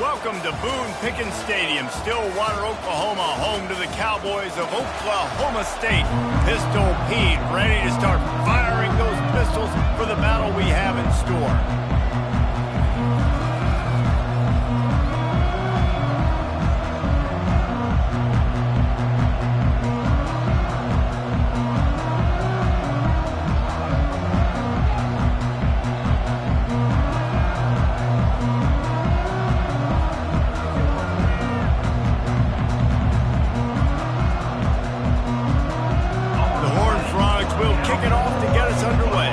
Welcome to Boone Pickens Stadium, Stillwater, Oklahoma, home to the Cowboys of Oklahoma State. Pistol Pete ready to start firing those pistols for the battle we have in store. Kick it off to get us underway.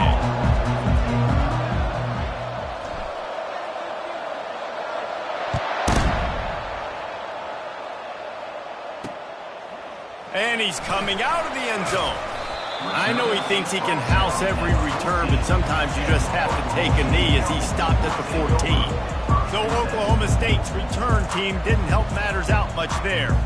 And he's coming out of the end zone. I know he thinks he can house every return, but sometimes you just have to take a knee as he stopped at the 14. So Oklahoma State's return team didn't help matters out much there.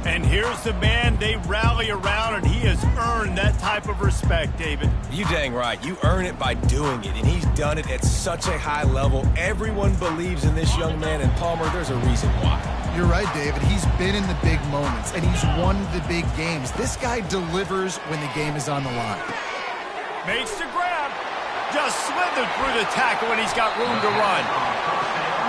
And here's the man they rally around, and he has earned that type of respect, David. You dang right. You earn it by doing it, and he's done it at such a high level. Everyone believes in this young man, and Palmer, there's a reason why. You're right, David. He's been in the big moments, and he's won the big games. This guy delivers when the game is on the line. Makes the grab. Just slithered through the tackle, and he's got room to run.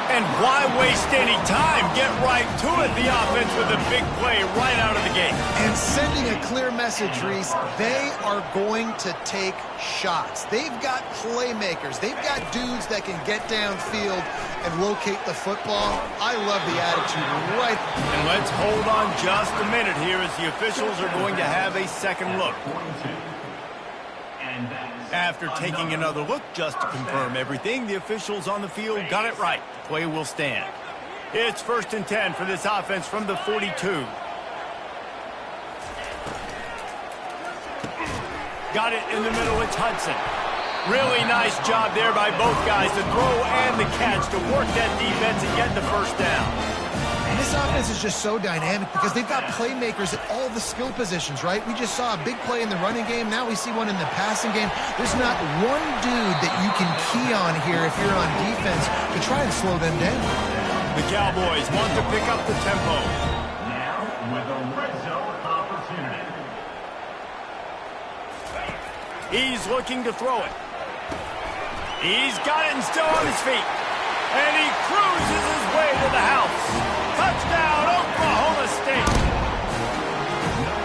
And why waste any time? Get right to it, the offense, with a big play right out of the gate. And sending a clear message, Reese, they are going to take shots. They've got playmakers. They've got dudes that can get downfield and locate the football. I love the attitude right. And let's hold on just a minute here as the officials are going to have a second look. After taking another look just to confirm everything, the officials on the field got it right. The play will stand. It's 1st and 10 for this offense from the 42. Got it in the middle. It's Hudson. Really nice job there by both guys, the throw and the catch, to work that defense and get the first down. And this offense is just so dynamic because they've got playmakers at all the skill positions, right? We just saw a big play in the running game. Now we see one in the passing game. There's not one dude that you can key on here if you're on defense to try and slow them down. The Cowboys want to pick up the tempo. Now with a red zone opportunity. He's looking to throw it. He's got it and still on his feet. And he cruises his way to the house. Touchdown, Oklahoma State.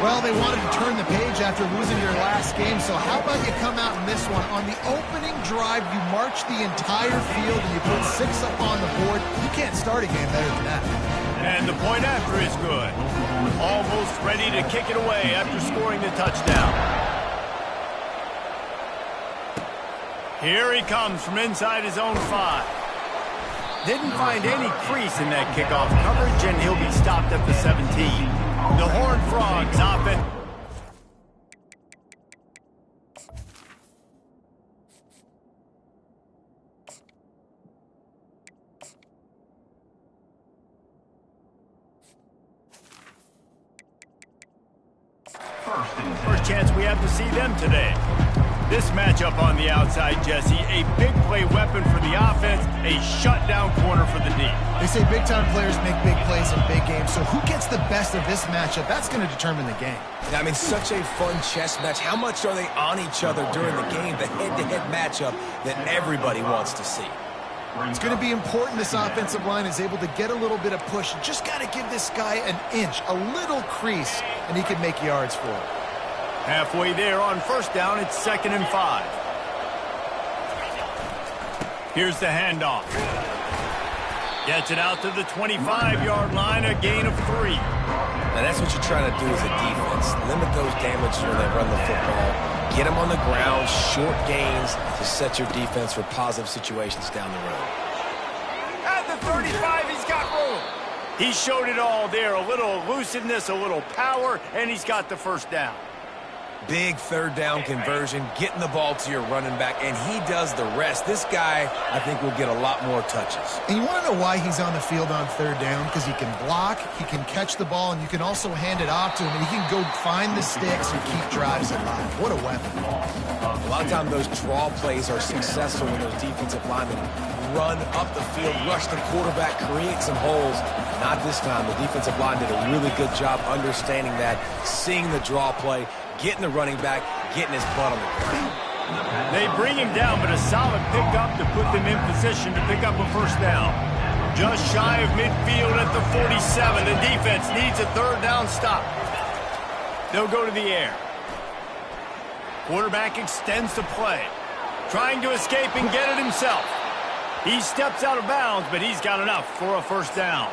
Well, they wanted to turn the page after losing their last game, so how about you come out in this one? On the opening drive, you march the entire field and you put 6 up on the board. You can't start a game better than that. And the point after is good. Almost ready to kick it away after scoring the touchdown. Here he comes from inside his own 5. Didn't find any crease in that kickoff coverage, and he'll be stopped at the 17. The Horned Frogs offense. First chance we have to see them today. This matchup on the outside, Jesse, a big play weapon for the offense, a shutdown corner for the D. They say big-time players make big plays in big games, so who gets the best of this matchup? That's going to determine the game. I mean, such a fun chess match. How much are they on each other during the game? The head-to-head matchup that everybody wants to see. It's going to be important this offensive line is able to get a little bit of push. You just got to give this guy an inch, a little crease, and he can make yards for it. Halfway there on 1st down, it's 2nd and 5. Here's the handoff. Gets it out to the 25-yard line, a gain of 3. Now that's what you're trying to do as a defense. Limit those damages when they run the football. Get them on the ground, short gains to set your defense for positive situations down the road. At the 35, he's got room. He showed it all there, a little elusiveness, a little power, and he's got the 1st down. Big 3rd down conversion, getting the ball to your running back, and he does the rest. This guy, I think, will get a lot more touches. And you want to know why he's on the field on 3rd down? Because he can block, he can catch the ball, and you can also hand it off to him, and he can go find the sticks and keep drives alive. What a weapon. A lot of times those draw plays are successful when those defensive linemen run up the field, rush the quarterback, create some holes. Not this time. The defensive line did a really good job understanding that, seeing the draw play, getting the running back, getting his butt on the ground. They bring him down, but a solid pickup to put them in position to pick up a first down. Just shy of midfield at the 47. The defense needs a third down stop. They'll go to the air. Quarterback extends the play, trying to escape and get it himself. He steps out of bounds, but he's got enough for a first down.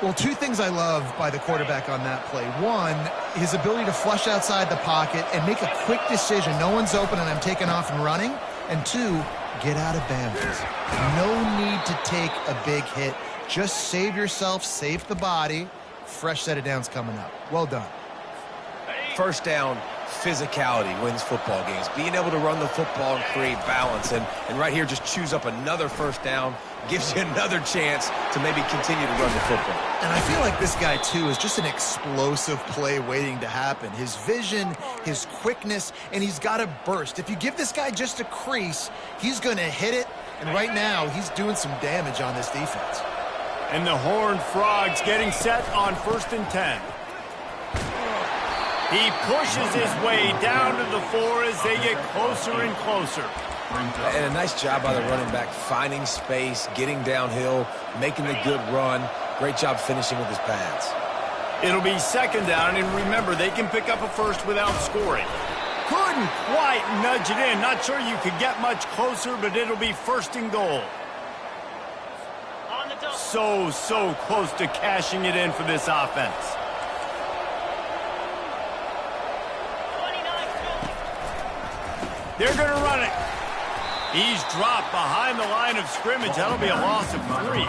Well, two things I love by the quarterback on that play. One, his ability to flush outside the pocket and make a quick decision. No one's open and I'm taking off and running. And two, get out of bounds. No need to take a big hit. Just save yourself, save the body. Fresh set of downs coming up. Well done. First down, physicality wins football games. Being able to run the football and create balance. And right here, just choose up another first down. Gives you another chance to maybe continue to run the football. And I feel like this guy, too, is just an explosive play waiting to happen. His vision, his quickness, and he's got a burst. If you give this guy just a crease, he's going to hit it. And right now, he's doing some damage on this defense. And the Horned Frogs getting set on 1st and 10. He pushes his way down to the 4 as they get closer and closer. And a nice job by the running back, finding space, getting downhill, making the good run. Great job finishing with his pads. It'll be 2nd down, and remember, they can pick up a first without scoring. Couldn't quite nudge it in. Not sure you could get much closer, but it'll be 1st and goal. So close to cashing it in for this offense. They're going to run it. He's dropped behind the line of scrimmage. That'll be a loss of 3.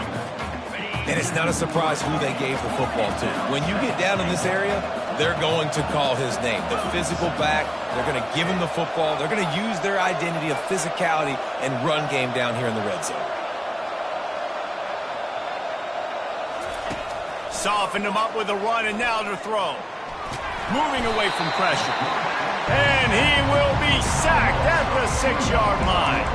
And it's not a surprise who they gave the football to. When you get down in this area, they're going to call his name. The physical back, they're going to give him the football. They're going to use their identity of physicality and run game down here in the red zone. Softened him up with a run, and now to throw. Moving away from pressure. And he will be sacked at the 6-yard line.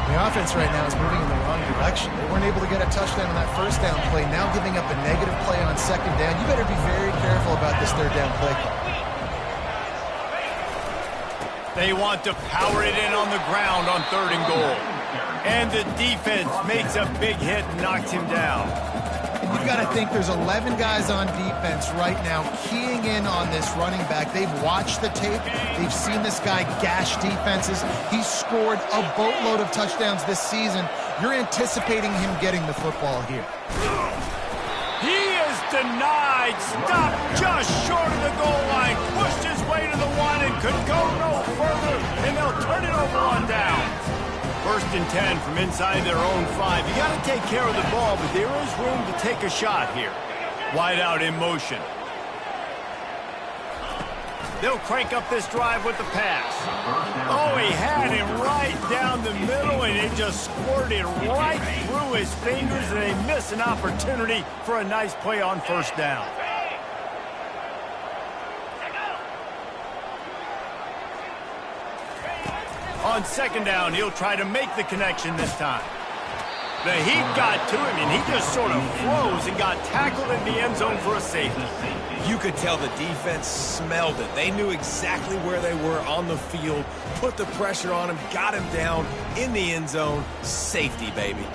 The offense right now is moving in the wrong direction. They weren't able to get a touchdown on that first down play. Now giving up a negative play on 2nd down. You better be very careful about this 3rd down play call. They want to power it in on the ground on 3rd and goal. And the defense makes a big hit and knocks him down. You've got to think there's 11 guys on defense right now keying in on this running back. They've watched the tape. They've seen this guy gash defenses. He's scored a boatload of touchdowns this season. You're anticipating him getting the football here. He is denied. Stopped just short of the goal line. Pushed his way to the 1 and could go no further. And they'll turn it over on down. 1st and 10 from inside their own 5. You got to take care of the ball, but there is room to take a shot here. Wide out in motion. They'll crank up this drive with the pass. Oh, he had him right down the middle, and it just squirted right through his fingers, and they miss an opportunity for a nice play on 1st down. On 2nd down, he'll try to make the connection this time. The heat got to him, and he just sort of froze and got tackled in the end zone for a safety. You could tell the defense smelled it. They knew exactly where they were on the field, put the pressure on him, got him down in the end zone. Safety, baby.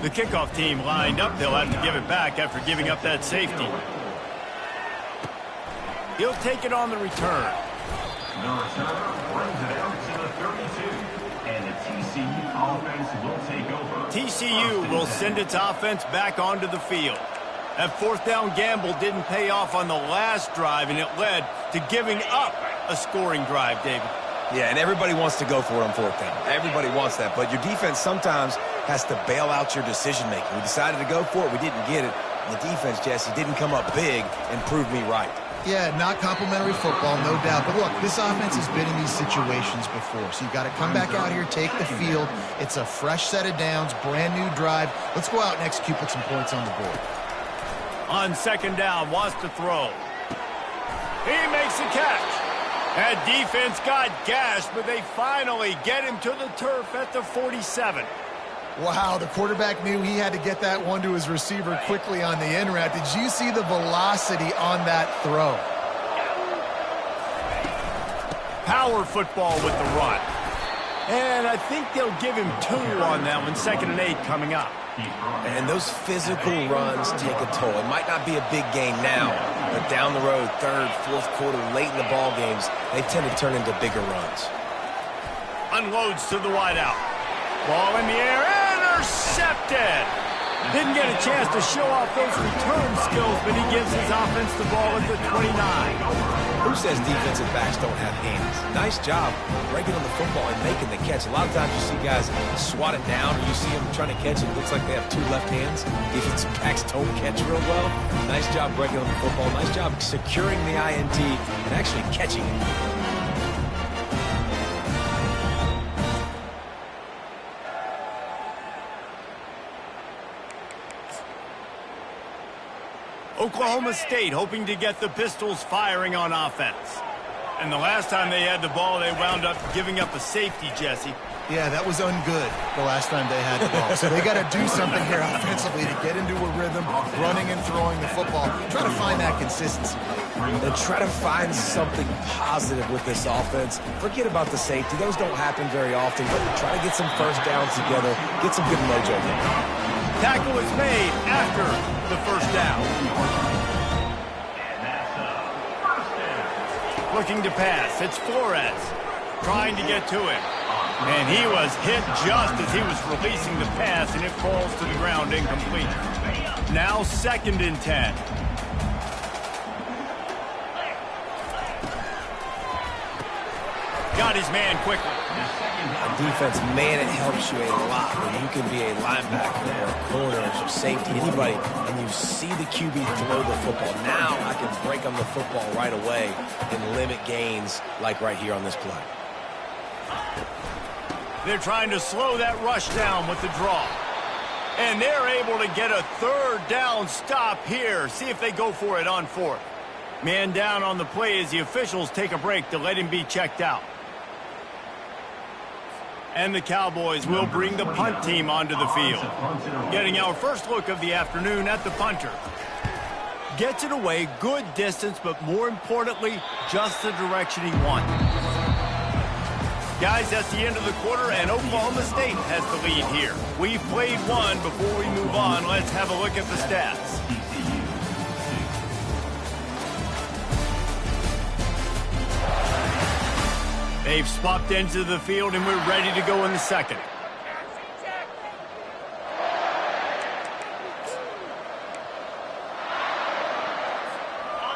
The kickoff team lined up. They'll have to give it back after giving up that safety. He'll take it on the return. The returner brings it out to the 32. And the TCU offense will take over. TCU will send its offense back onto the field. That 4th down gamble didn't pay off on the last drive, and it led to giving up a scoring drive, David. Yeah, and everybody wants to go for it on 4th down. Everybody wants that, but your defense sometimes has to bail out your decision-making. We decided to go for it. We didn't get it. And the defense, Jesse, didn't come up big and prove me right. Yeah, not complimentary football, no doubt. But look, this offense has been in these situations before. So you've got to come back out here, take the field. It's a fresh set of downs, brand new drive. Let's go out and execute, put some points on the board. On 2nd down, wants to throw. He makes the catch. That defense got gashed, but they finally get him to the turf at the 47. Wow, the quarterback knew he had to get that one to his receiver quickly on the in route. Did you see the velocity on that throw? Power football with the run. And I think they'll give him 2 on that one. 2nd and 8 coming up. And those physical runs take a toll. It might not be a big gain now, but down the road, 3rd, 4th quarter, late in the ball games, they tend to turn into bigger runs. Unloads to the wideout. Ball in the air, intercepted. Didn't get a chance to show off those return skills, but he gives his offense the ball at the 29. Who says defensive backs don't have hands? Nice job breaking on the football and making the catch. A lot of times you see guys swat it down, or you see them trying to catch it. It looks like they have 2 left hands. Defensive backs don't catch real well. Nice job breaking on the football. Nice job securing the INT and actually catching it. Oklahoma State hoping to get the Pistols firing on offense. And the last time they had the ball, they wound up giving up a safety, Jesse. Yeah, that was ungood the last time they had the ball. So they got to do something here offensively to get into a rhythm, running and throwing the football. Try to find that consistency. And try to find something positive with this offense. Forget about the safety. Those don't happen very often, but try to get some first downs together, get some good mojo there. Tackle is made after the first down. And that's a first down. Looking to pass. It's Flores trying to get to him. And he was hit just as he was releasing the pass, and it falls to the ground incomplete. Now 2nd and 10. Got his man quickly. Defense, man, it helps you a lot when you can be a linebacker or a corner or safety, anybody, and you see the QB throw the football. Now I can break on the football right away and limit gains like right here on this play. They're trying to slow that rush down with the draw. And they're able to get a 3rd down stop here. See if they go for it on 4th. Man down on the play as the officials take a break to let him be checked out. And the Cowboys will bring the punt team onto the field. Getting our first look of the afternoon at the punter. Gets it away, good distance, but more importantly, just the direction he wanted. Guys, that's the end of the quarter, and Oklahoma State has the lead here. We've played one. Before we move on, let's have a look at the stats. They've swapped into the field, and we're ready to go in the 2nd.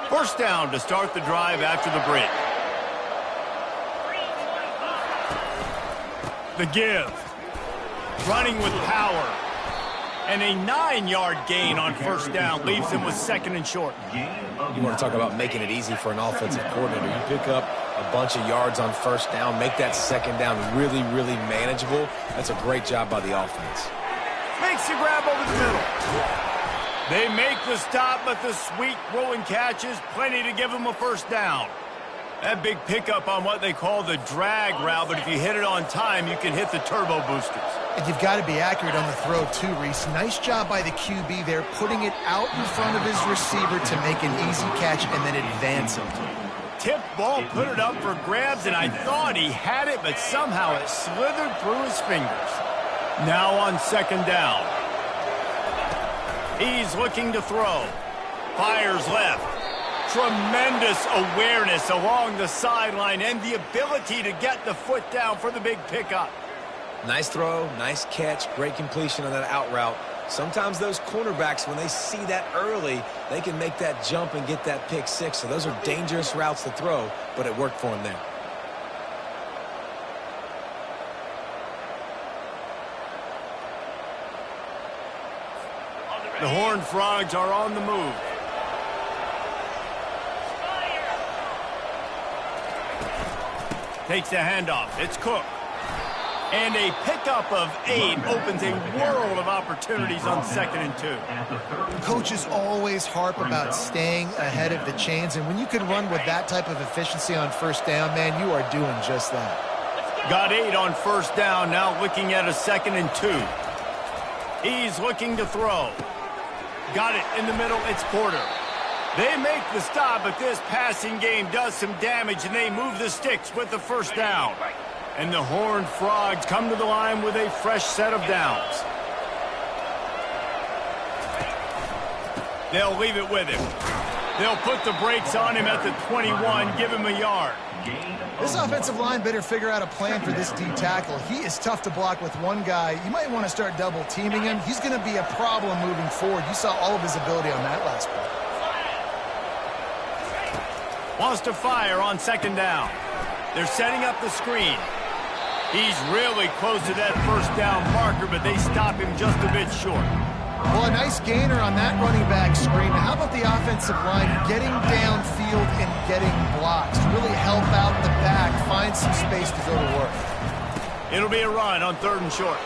First down to start the drive after the break. The give. Running with power. And a 9-yard gain on first down leaves him with 2nd and short. You want to talk about making it easy for an offensive coordinator. You pick up a bunch of yards on first down, make that 2nd down really, really manageable. That's a great job by the offense. Makes the grab over the middle. They make the stop, but the sweet throw and catch is plenty to give them a first down. That big pickup on what they call the drag route, but if you hit it on time, you can hit the turbo boosters. And you've got to be accurate on the throw, too, Reese. Nice job by the QB there, putting it out in front of his receiver to make an easy catch and then advance him. Tip ball, put it up for grabs, and I thought he had it, but somehow it slithered through his fingers. Now on 2nd down. He's looking to throw. Fires left. Tremendous awareness along the sideline and the ability to get the foot down for the big pickup. Nice throw, nice catch, great completion on that out route. Sometimes those cornerbacks, when they see that early, they can make that jump and get that pick 6. So those are dangerous routes to throw, but it worked for him there. The Horned Frogs are on the move. Takes the handoff. It's Cook. And a pickup of 8 opens a world of opportunities on 2nd and 2. Coaches always harp about staying ahead of the chains, and when you can run with that type of efficiency on 1st down, man, you are doing just that. Got 8 on 1st down, now looking at a 2nd and 2. He's looking to throw. Got it in the middle, it's Porter. They make the stop, but this passing game does some damage, and they move the sticks with the 1st down. And the Horned Frogs come to the line with a fresh set of downs. They'll leave it with him. They'll put the brakes on him at the 21, give him a yard. This offensive line better figure out a plan for this D tackle. He is tough to block with one guy. You might want to start double teaming him. He's going to be a problem moving forward. You saw all of his ability on that last play. Wants to fire on 2nd down. They're setting up the screen. He's really close to that 1st down marker, but they stop him just a bit short. Well, a nice gainer on that running back screen. How about the offensive line getting downfield and getting blocks to really help out the back, find some space to go to work? It'll be a run on 3rd and short.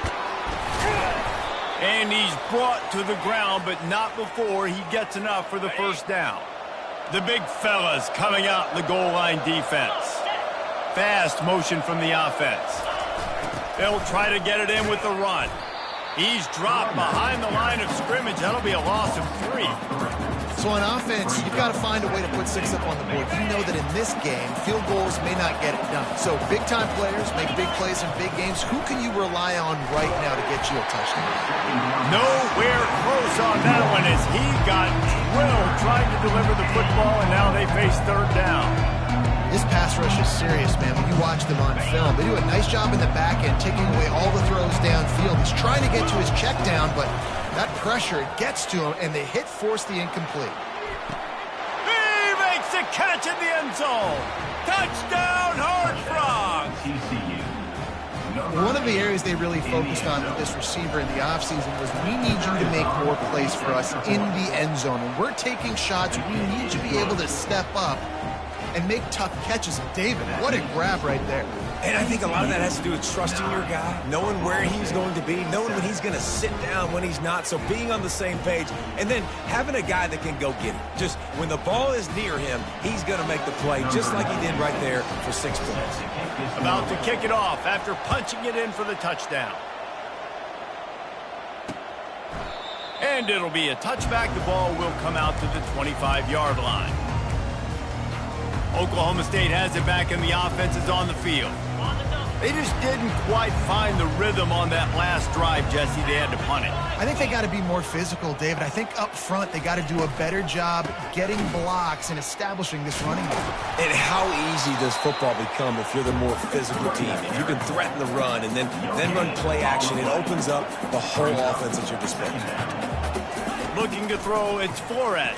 And he's brought to the ground, but not before he gets enough for the 1st down. The big fellas coming out in the goal line defense. Fast motion from the offense. They'll try to get it in with the run. He's dropped behind the line of scrimmage. That'll be a loss of 3. So on offense, you've got to find a way to put 6 up on the board. You know that in this game, field goals may not get it done. So big-time players make big plays in big games. Who can you rely on right now to get you a touchdown? Nowhere close on that one as he got drilled trying to deliver the football, and now they face 3rd down. This pass rush is serious, man. When you watch them on film, they do a nice job in the back end, taking away all the throws downfield. He's trying to get to his check down, but that pressure, it gets to him, and the hit forced the incomplete. He makes the catch in the end zone. Touchdown, Horned Frogs. One of the areas they really focused on with this receiver in the offseason was we need you to make more plays for us in the end zone. When we're taking shots, we need you to be able to step up and make tough catches. And David, what a grab right there. And I think a lot of that has to do with trusting your guy, knowing where he's going to be, knowing when he's going to sit down, when he's not, so being on the same page, and then having a guy that can go get it. Just when the ball is near him, he's going to make the play, just like he did right there for 6 points. About to kick it off after punching it in for the touchdown. And it'll be a touchback. The ball will come out to the 25-yard line. Oklahoma State has it back, and the offense is on the field. They just didn't quite find the rhythm on that last drive, Jesse. They had to punt it. I think they got to be more physical, David. I think up front they got to do a better job getting blocks and establishing this running game. And how easy does football become if you're the more physical team? If you can threaten the run and then run play action, it opens up the whole offense at your disposal. Looking to throw, it's Flores.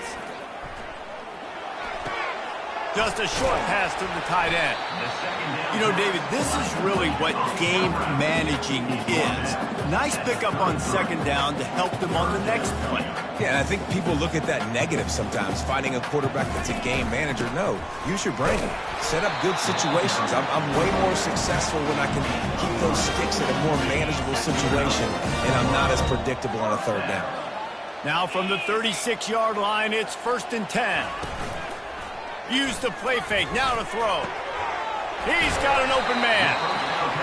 Just a short pass to the tight end. You know, David, this is really what game managing is. Nice pickup on 2nd down to help them on the next play. Yeah, and I think people look at that negative sometimes, finding a quarterback that's a game manager. No, use your brain. Set up good situations. I'm way more successful when I can keep those sticks in a more manageable situation, and I'm not as predictable on a 3rd down. Now from the 36-yard line, it's 1st and 10. Use the play fake, now to throw. He's got an open man.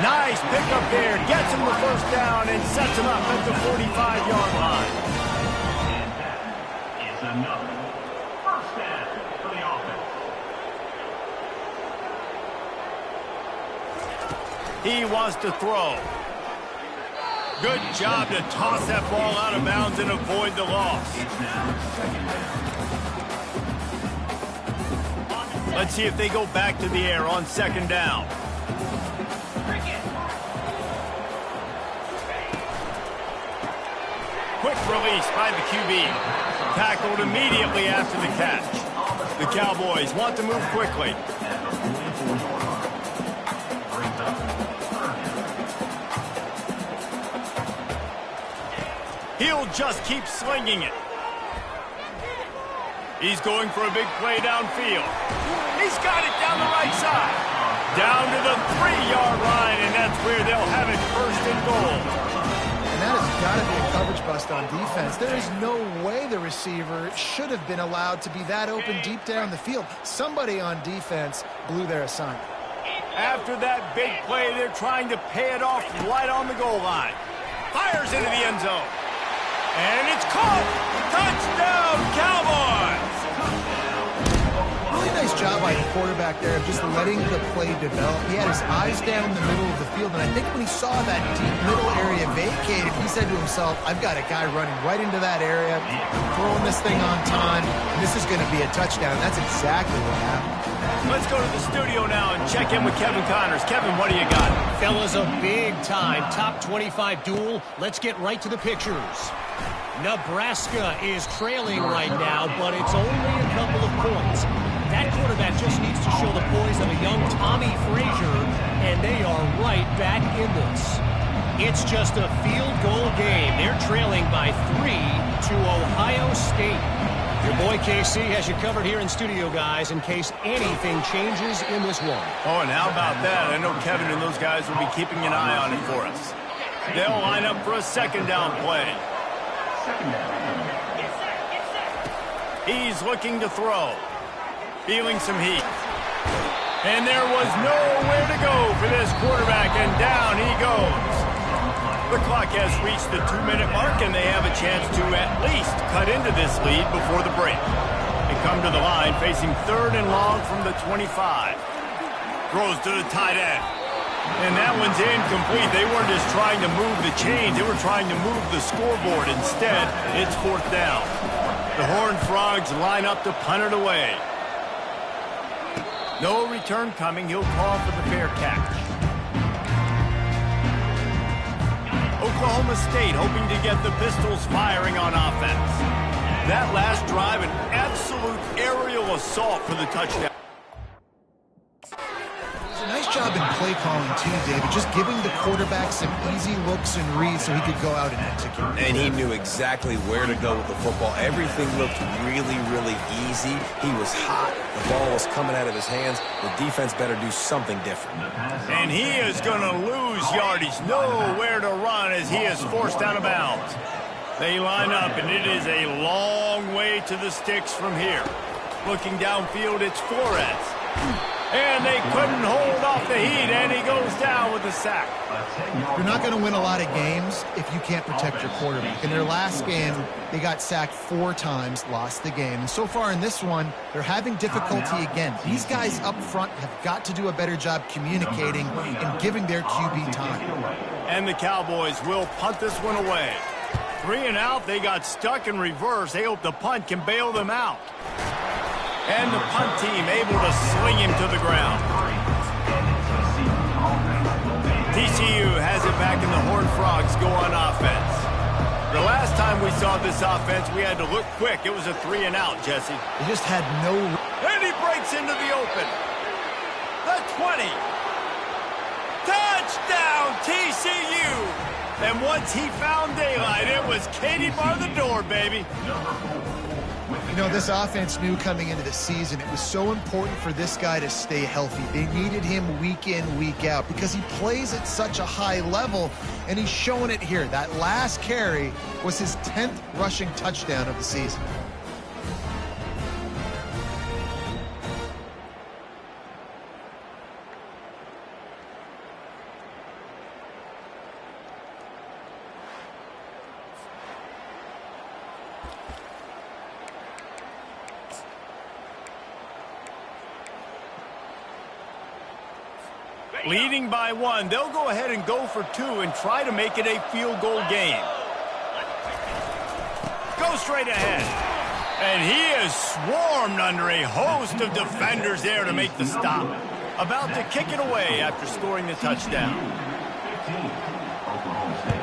Nice pickup there, gets him the 1st down and sets him up at the 45-yard line. And that is another 1st down for the offense. He wants to throw. Good job to toss that ball out of bounds and avoid the loss. It's now 2nd down. Let's see if they go back to the air on 2nd down. Quick release by the QB. Tackled immediately after the catch. The Cowboys want to move quickly. He'll just keep slinging it. He's going for a big play downfield. He's got it down the right side. Down to the 3-yard line, and that's where they'll have it, first and goal. And that has got to be a coverage bust on defense. There is no way the receiver should have been allowed to be that open deep down the field. Somebody on defense blew their assignment. After that big play, they're trying to pay it off right on the goal line. Fires into the end zone. And it's caught. Touchdown, Cowboys! Really nice job by the quarterback there of just letting the play develop. He had his eyes down the middle of the field, and I think when he saw that deep middle area vacated, he said to himself, I've got a guy running right into that area, throwing this thing on time, and this is going to be a touchdown. That's exactly what happened. Let's go to the studio now and check in with Kevin Connors. Kevin, what do you got? Fellas, a big-time top 25 duel. Let's get right to the pictures. Nebraska is trailing right now, but it's only a couple of points. That quarterback just needs to show the poise of a young Tommy Frazier, and they are right back in this. It's just a field goal game. They're trailing by 3 to Ohio State. Your boy KC has you covered here in studio, guys, in case anything changes in this one. Oh, and how about that? I know Kevin and those guys will be keeping an eye on it for us. They'll line up for a second down play. He's looking to throw. Feeling some heat. And there was nowhere to go for this quarterback, and down he goes. The clock has reached the 2-minute mark, and they have a chance to at least cut into this lead before the break. They come to the line facing 3rd and long from the 25. Throws to the tight end. And that one's incomplete. They weren't just trying to move the chains. They were trying to move the scoreboard. Instead, it's 4th down. The Horned Frogs line up to punt it away. No return coming. He'll call for the fair catch. Oklahoma State hoping to get the Pistols firing on offense. That last drive, an absolute aerial assault for the touchdown. Nice job in play calling too, David. Just giving the quarterback some easy looks and reads so he could go out and execute. And he knew exactly where to go with the football. Everything looked really, really easy. He was hot. The ball was coming out of his hands. The defense better do something different. And he is going to lose yardage. Nowhere to run as he is forced out of bounds. They line up, and it is a long way to the sticks from here. Looking downfield, it's Flores. And they couldn't hold off the heat, and he goes down with a sack. You're not going to win a lot of games if you can't protect your quarterback. In their last game, they got sacked 4 times, lost the game. And so far in this one, they're having difficulty again. These guys up front have got to do a better job communicating and giving their QB time. And the Cowboys will punt this one away. 3 and out, they got stuck in reverse. They hope the punt can bail them out. And the punt team able to sling him to the ground. TCU has it back, and the Horned Frogs go on offense. The last time we saw this offense, we had to look quick. It was a 3 and out, Jesse. They just had no... And he breaks into the open. The 20. Touchdown, TCU. And once he found daylight, it was Katie bar the door, baby. You know, this offense knew coming into the season it was so important for this guy to stay healthy. They needed him week in, week out because he plays at such a high level, and he's showing it here. That last carry was his 10th rushing touchdown of the season. Leading by 1, they'll go ahead and go for 2 and try to make it a field goal game. Go straight ahead. And he is swarmed under a host of defenders there to make the stop. About to kick it away after scoring the touchdown. 15, Oklahoma State,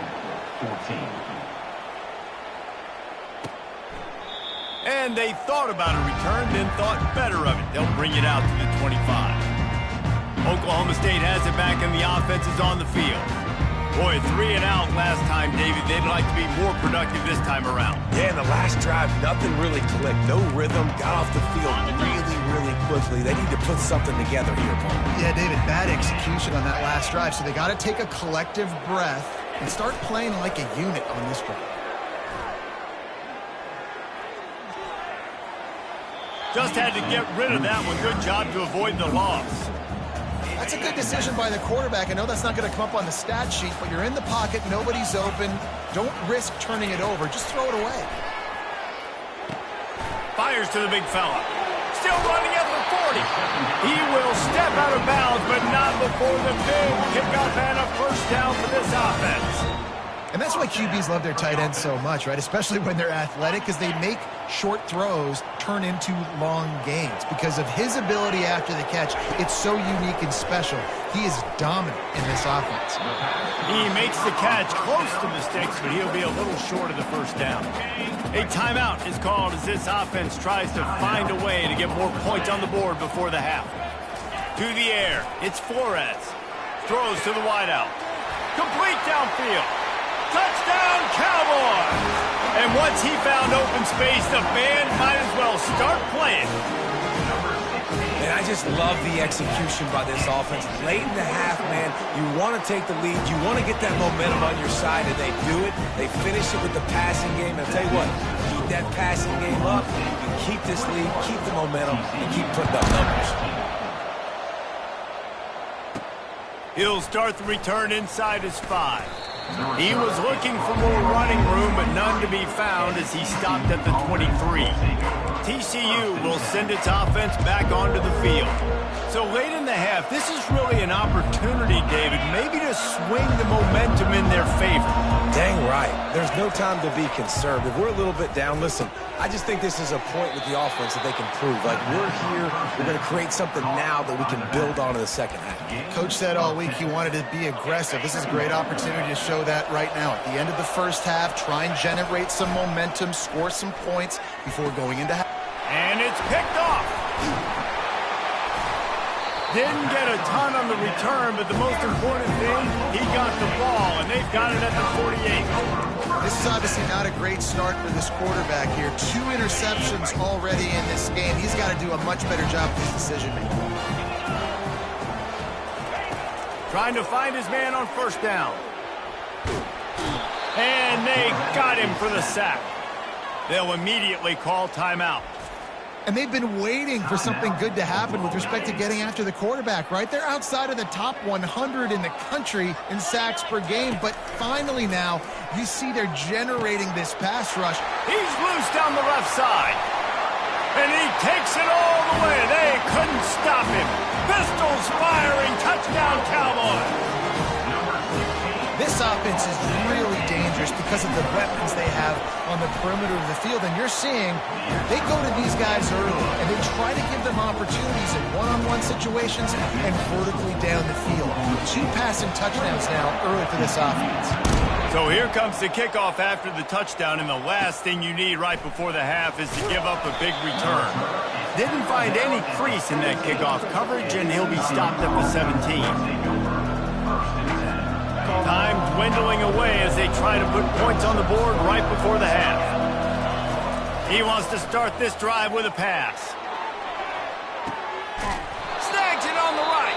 14. And they thought about a return, then thought better of it. They'll bring it out to the 25. Oklahoma State has it back, and the offense is on the field. Boy, 3 and out last time, David. They'd like to be more productive this time around. Yeah, in the last drive, nothing really clicked. No rhythm, got off the field really quickly. They need to put something together here, Paul. Yeah, David, bad execution on that last drive, so they got to take a collective breath and start playing like a unit on this drive. Just had to get rid of that one. Good job to avoid the loss. That's a good decision by the quarterback. I know that's not going to come up on the stat sheet, but you're in the pocket, nobody's open. Don't risk turning it over. Just throw it away. Fires to the big fella. Still running at the 40. He will step out of bounds, but not before the big kickoff and a first down for this offense. And that's why QBs love their tight ends so much, right? Especially when they're athletic, because they make short throws turn into long gains. Because of his ability after the catch, it's so unique and special. He is dominant in this offense. He makes the catch close to the sticks, but he'll be a little short of the first down. A timeout is called as this offense tries to find a way to get more points on the board before the half. To the air, it's Flores. Throws to the wideout. Complete downfield. Touchdown, Cowboys! And once he found open space, the band might as well start playing. And I just love the execution by this offense. Late in the half, man, you want to take the lead. You want to get that momentum on your side, and they do it. They finish it with the passing game. And I'll tell you what, keep that passing game up. You keep this lead, keep the momentum, and keep putting up numbers. He'll start the return inside his 5. He was looking for more running room, but none to be found as he stopped at the 23. TCU will send its offense back onto the field. So late in the half, this is really an opportunity, David, maybe to swing the momentum in their favor. Dang right. There's no time to be concerned. If we're a little bit down, listen, I just think this is a point with the offense that they can prove. Like, we're here, we're going to create something now that we can build on in the second half. Coach said all week he wanted to be aggressive. This is a great opportunity to show that right now. At the end of the first half, try and generate some momentum, score some points before going into half. And it's picked off. Didn't get a ton on the return, but the most important thing, he got the ball, and they've got it at the 48. This is obviously not a great start for this quarterback here. 2 interceptions already in this game. He's got to do a much better job with his decision-making. Trying to find his man on first down. And they got him for the sack. They'll immediately call timeout. And they've been waiting for something good to happen with respect to getting after the quarterback, right? They're outside of the top 100 in the country in sacks per game, but finally now you see they're generating this pass rush. He's loose down the left side. And he takes it all the way. They couldn't stop him. Pistols firing. Touchdown, Cowboys. This offense is really dangerous because of the weapons they have on the perimeter of the field. And you're seeing they go to these guys early, and they try to give them opportunities in one-on-one situations and vertically down the field. 2 passing touchdowns now early for this offense. So here comes the kickoff after the touchdown, and the last thing you need right before the half is to give up a big return. Didn't find any crease in that kickoff coverage, and he'll be stopped at the 17. Time dwindling away as they try to put points on the board right before the half. He wants to start this drive with a pass. Snags it on the right.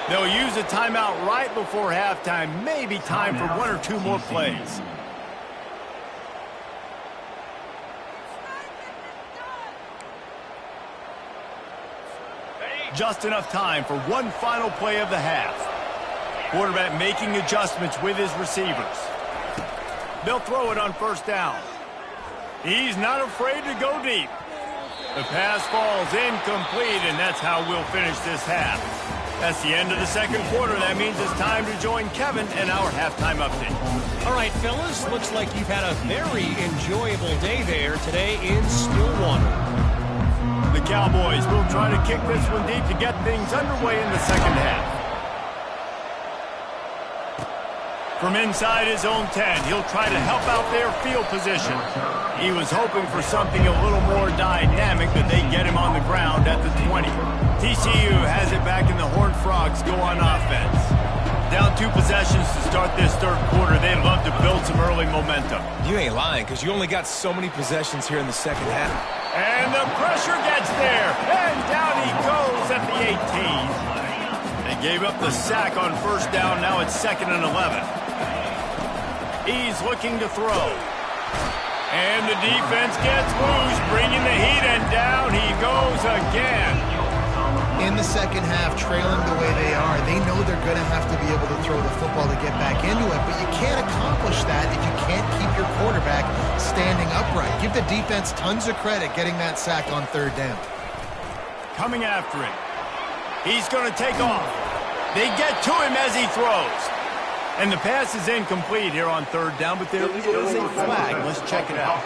They'll use a timeout right before halftime. Maybe time for 1 or 2 more plays. Just enough time for one final play of the half. Quarterback making adjustments with his receivers. They'll throw it on first down. He's not afraid to go deep. The pass falls incomplete, and that's how we'll finish this half. That's the end of the second quarter. That means it's time to join Kevin and our halftime update. All right, fellas, looks like you've had a very enjoyable day there today in Stillwater. The Cowboys will try to kick this one deep to get things underway in the second half. From inside his own 10, he'll try to help out their field position. He was hoping for something a little more dynamic, but they get him on the ground at the 20. TCU has it back in the Horned Frogs go on offense. Down 2 possessions to start this third quarter. They'd love to build some early momentum. You ain't lying, because you only got so many possessions here in the second half. And the pressure gets there. And down he goes at the 18. They gave up the sack on first down. Now it's 2nd and 11. He's looking to throw. And the defense gets loose, bringing the heat, and down he goes again. In the second half, trailing the way they are, they know they're going to have to be able to throw the football to get back into it, but you can't accomplish that if you can't keep your quarterback standing upright. Give the defense tons of credit getting that sack on third down. Coming after him. He's going to take off. They get to him as he throws. And the pass is incomplete here on third down, but there is a flag. Let's check it out.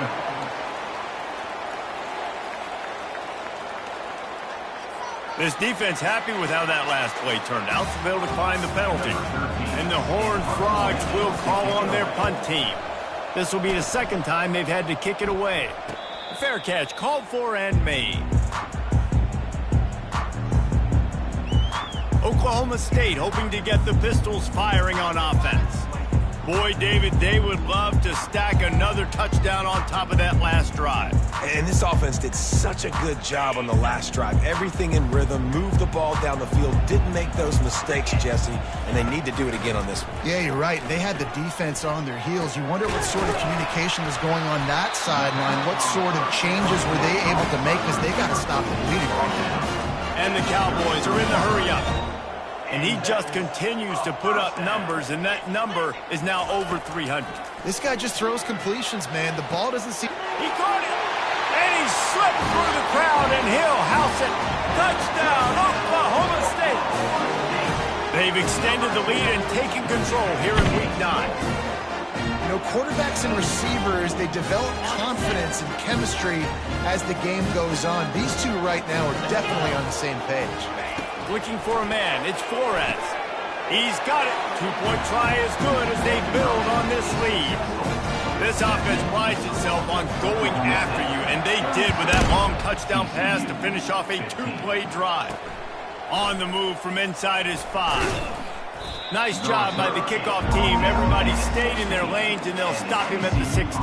This defense happy with how that last play turned out, so they'll decline the penalty. And the Horned Frogs will call on their punt team. This will be the second time they've had to kick it away. A fair catch called for and made. Oklahoma State hoping to get the Pistols firing on offense. Boy, David, they would love to stack another touchdown on top of that last drive. And this offense did such a good job on the last drive. Everything in rhythm, moved the ball down the field, didn't make those mistakes, Jesse, and they need to do it again on this one. Yeah, you're right. They had the defense on their heels. You wonder what sort of communication was going on that sideline. What sort of changes were they able to make, because they got to stop the bleeding right now. And the Cowboys are in the hurry-up. And he just continues to put up numbers, and that number is now over 300. This guy just throws completions, man. The ball doesn't seem... He caught it, and he slipped through the crowd, and he'll house it. Touchdown, Oklahoma State. They've extended the lead and taken control here in Week 9. You know, quarterbacks and receivers, they develop confidence and chemistry as the game goes on. These two right now are definitely on the same page. Looking for a man. It's Flores. He's got it. 2-point try is good as they build on this lead. This offense prides itself on going after you, and they did with that long touchdown pass to finish off a 2-play drive. On the move from inside his 5. Nice job by the kickoff team. Everybody stayed in their lanes, and they'll stop him at the 16.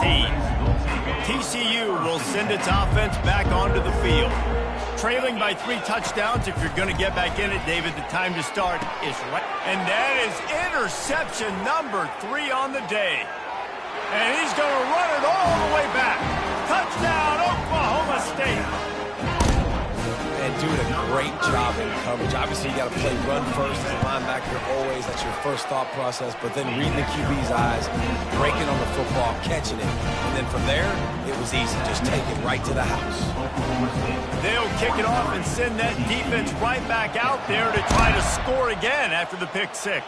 TCU will send its offense back onto the field. Trailing by 3 touchdowns. If you're going to get back in it, David, the time to start is right. And that is interception number 3 on the day. And he's going to run it all the way back. Touchdown, Oklahoma State. And doing a great job in coverage. Obviously, you got to play run first as a linebacker always. That's your first thought process. But then reading the QB's eyes, breaking on the football, catching it. And then from there, it was easy. Just take it right to the house. They'll kick it off and send that defense right back out there to try to score again after the pick 6.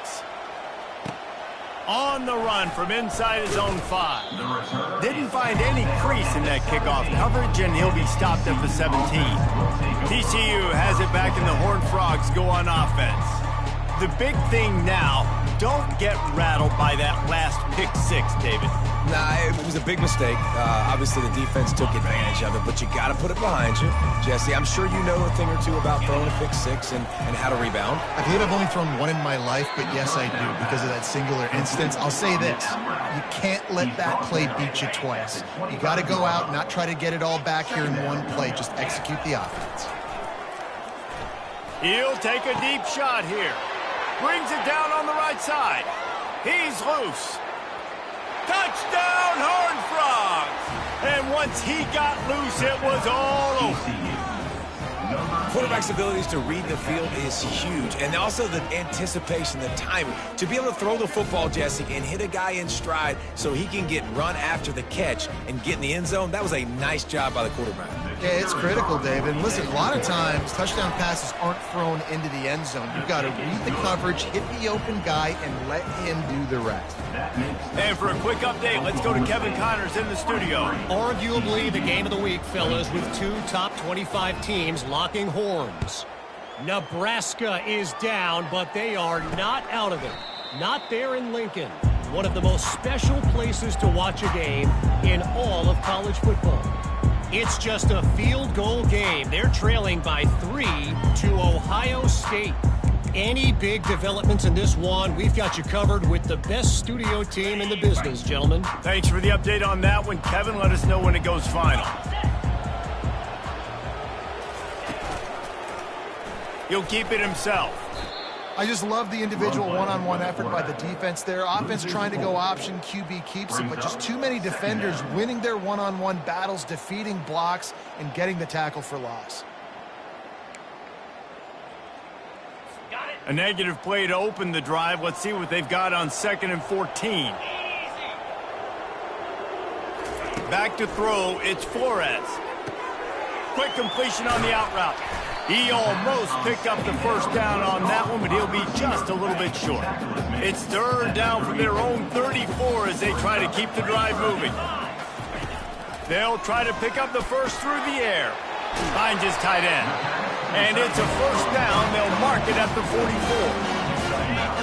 On the run from inside his own 5. Didn't find any crease in that kickoff coverage, and he'll be stopped at the 17. TCU has it back, and the Horned Frogs go on offense. The big thing now, don't get rattled by that last pick 6, David. Nah, it was a big mistake. Obviously, the defense took advantage of it, but you got to put it behind you. Jesse, I'm sure you know a thing or two about throwing a pick 6 and how to rebound. I believe I've only thrown one in my life, but yes, I do, because of that singular instance. I'll say this. You can't let that play beat you twice. You got to go out, not try to get it all back here in one play. Just execute the offense. He'll take a deep shot here. Brings it down on the right side. He's loose. Touchdown, Horned Frogs! And once he got loose, it was all over. Quarterback's abilities to read the field is huge, and also the anticipation, the timing. To be able to throw the football, Jesse, and hit a guy in stride so he can get run after the catch and get in the end zone, that was a nice job by the quarterback. Yeah, it's critical, David. Listen, a lot of times, touchdown passes aren't thrown into the end zone. You've got to read the coverage, hit the open guy, and let him do the rest. And for a quick update, let's go to Kevin Connors in the studio. Arguably the game of the week, fellas, with 2 top 25 teams locking horns. Nebraska is down, but they are not out of it. Not there in Lincoln, one of the most special places to watch a game in all of college football. It's just a field goal game. They're trailing by 3 to Ohio State. Any big developments in this one, we've got you covered with the best studio team in the business, gentlemen. Thanks for the update on that one, Kevin. Let us know when it goes final. He'll keep it himself. I just love the individual one-on-one effort by the defense there. Offense trying to go option, QB keeps it, but just too many defenders winning their one-on-one battles, defeating blocks, and getting the tackle for loss. A negative play to open the drive. Let's see what they've got on 2nd and 14. Back to throw, it's Flores. Quick completion on the out route. He almost picked up the first down on that one, but he'll be just a little bit short. It's 3rd down from their own 34 as they try to keep the drive moving. They'll try to pick up the first through the air. Finds his tight end. And it's a first down. They'll mark it at the 44.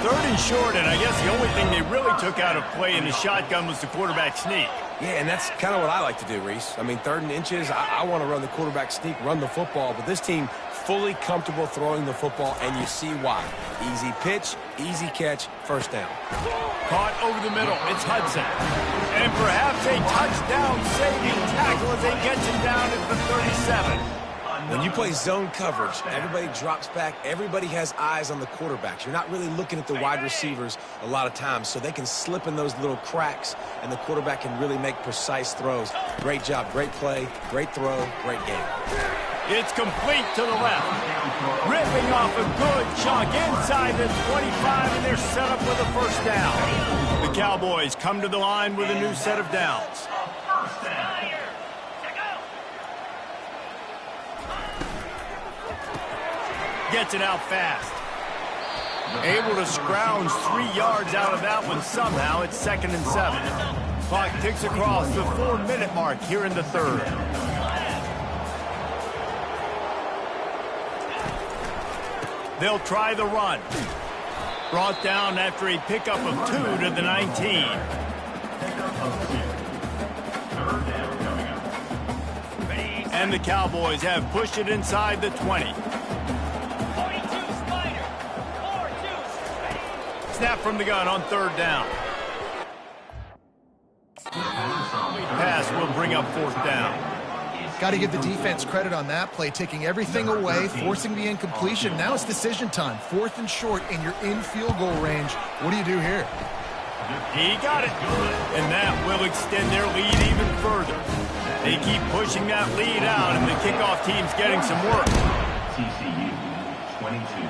3rd and short, and I guess the only thing they really took out of play in the shotgun was the quarterback sneak. Yeah, and that's kind of what I like to do, Reese. I mean, 3rd and inches, I want to run the quarterback sneak, run the football, but this team fully comfortable throwing the football, and you see why. Easy pitch, easy catch, first down. Caught over the middle. It's Hudson. And perhaps a touchdown-saving tackle as they get him down at the 37. When you play zone coverage, everybody drops back. Everybody has eyes on the quarterbacks. You're not really looking at the wide receivers a lot of times, so they can slip in those little cracks, and the quarterback can really make precise throws. Great job, great play, great throw, great game. It's complete to the left. Ripping off a good chunk inside the 25, and they're set up with a first down. The Cowboys come to the line with a new set of downs. Gets it out fast. Able to scrounge 3 yards out of that one somehow. It's 2nd and 7. Clock ticks across the 4-minute mark here in the 3rd. They'll try the run. Brought down after a pickup of 2 to the 19. And the Cowboys have pushed it inside the 20. Snap from the gun on 3rd down. Pass will bring up 4th down. Got to give the defense credit on that play, taking everything away, forcing the incompletion. Now it's decision time. 4th and short, and you're in field goal range. What do you do here? He got it. And that will extend their lead even further. They keep pushing that lead out, and the kickoff team's getting some work. TCU 22.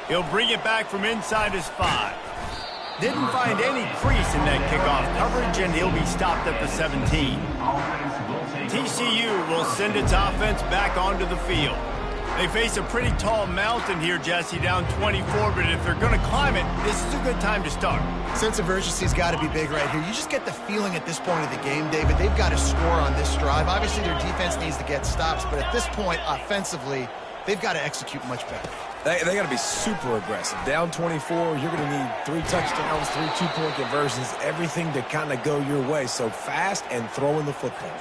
He'll bring it back from inside his 5. Didn't find any crease in that kickoff coverage, and he'll be stopped at the 17. TCU will send its offense back onto the field. They face a pretty tall mountain here, Jesse, down 24, but if they're going to climb it, this is a good time to start. Sense of urgency's got to be big right here. You just get the feeling at this point of the game, David, they've got to score on this drive. Obviously, their defense needs to get stops, but at this point, offensively, they've got to execute much better. They got to be super aggressive. Down 24, you're going to need 3 touchdowns, 3 two-point conversions, everything to kind of go your way. So fast and throwing the football.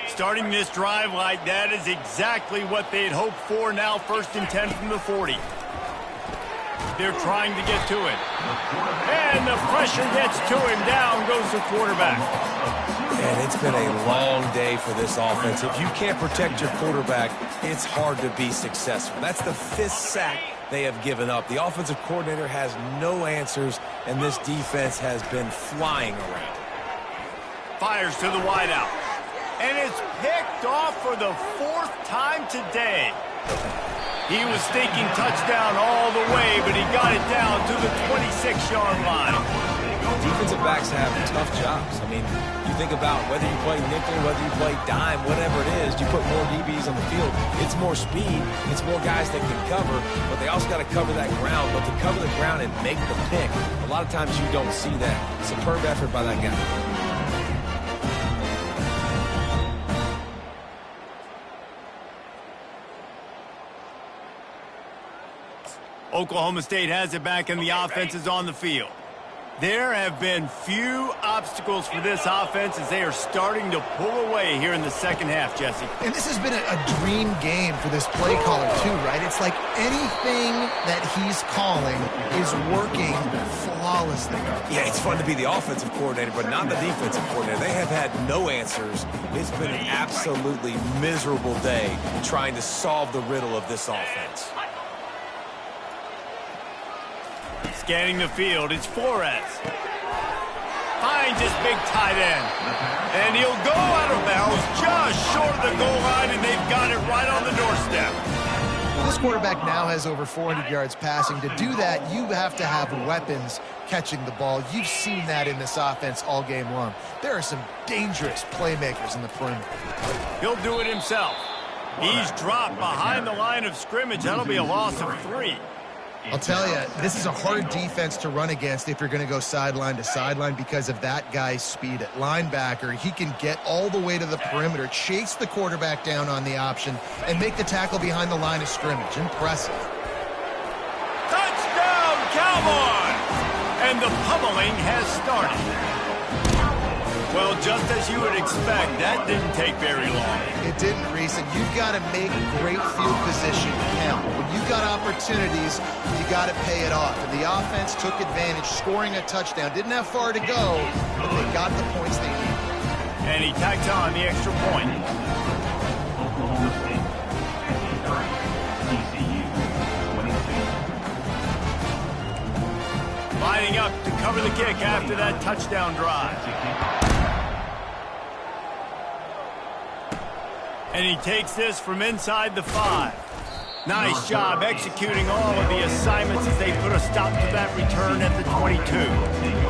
Starting this drive like that is exactly what they'd hoped for. Now 1st and 10 from the 40. They're trying to get to him. And the pressure gets to him. Down goes the quarterback. And it's been a long day for this offense. If you can't protect your quarterback, it's hard to be successful. That's the 5th sack they have given up. The offensive coordinator has no answers, and this defense has been flying around. Fires to the wideout. And it's picked off for the 4th time today. He was thinking touchdown all the way, but he got it down to the 26-yard line. Defensive backs have tough jobs. I mean, you think about whether you play nickel, whether you play dime, whatever it is, you put more DBs on the field. It's more speed. It's more guys that can cover, but they also got to cover that ground. But to cover the ground and make the pick, a lot of times you don't see that. Superb effort by that guy. Oklahoma State has it back, and the offense is on the field. There have been few obstacles for this offense as they are starting to pull away here in the second half, Jesse. And this has been a dream game for this play caller, too, right? It's like anything that he's calling is working flawlessly. Yeah, it's fun to be the offensive coordinator, but not the defensive coordinator. They have had no answers. It's been an absolutely miserable day trying to solve the riddle of this offense. Scanning the field, it's Flores. Finds his big tight end. And he'll go out of bounds just short of the goal line, and they've got it right on the doorstep. Well, this quarterback now has over 400 yards passing. To do that, you have to have weapons catching the ball. You've seen that in this offense all game long. There are some dangerous playmakers in the perimeter. He'll do it himself. He's dropped behind the line of scrimmage. That'll be a loss of 3. I'll tell you, this is a hard defense to run against if you're going to go sideline to sideline because of that guy's speed at linebacker. He can get all the way to the perimeter, chase the quarterback down on the option, and make the tackle behind the line of scrimmage. Impressive. Touchdown, Cowboys! And the pummeling has started. Well, just as you would expect, that didn't take very long. It didn't, Reese, and you've got to make great field position count. When you've got opportunities, you got to pay it off. And the offense took advantage, scoring a touchdown. Didn't have far to go, but they got the points they needed. And he tacks on the extra point. Oklahoma State, 53, TCU, 22. Lining up to cover the kick after that touchdown drive. And he takes this from inside the 5. Nice job executing all of the assignments as they put a stop to that return at the 22.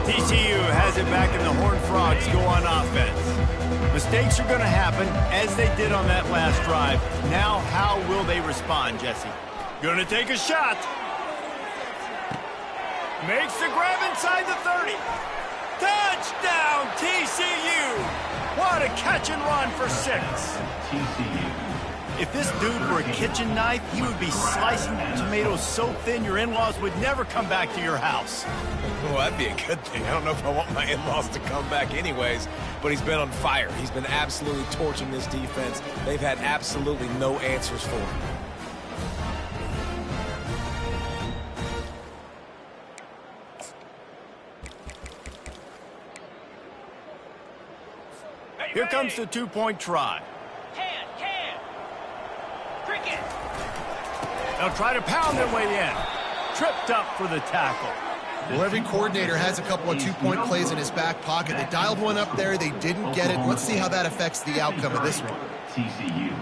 TCU has it back in the Horned Frogs go on offense. Mistakes are going to happen as they did on that last drive. Now how will they respond, Jesse? Going to take a shot. Makes the grab inside the 30. Touchdown, TCU! What a catch and run for 6. TCU. If this dude were a kitchen knife, he would be slicing tomatoes so thin your in-laws would never come back to your house. Well, that'd be a good thing. I don't know if I want my in-laws to come back anyways, but he's been on fire. He's been absolutely torching this defense. They've had absolutely no answers for him. Here comes the two-point try. Cricket. They'll try to pound their way in. Tripped up for the tackle. Well, every coordinator has a couple of two-point plays in his back pocket. They dialed one up there. They didn't get it. Let's see how that affects the outcome of this one. TCU,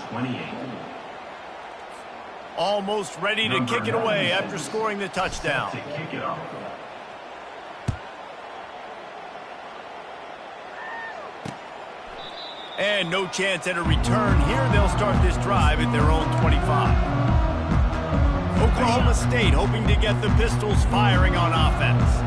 28. Almost ready to kick it away after scoring the touchdown. To kick it off. And no chance at a return here. They'll start this drive at their own 25. Oklahoma State hoping to get the Pistols firing on offense.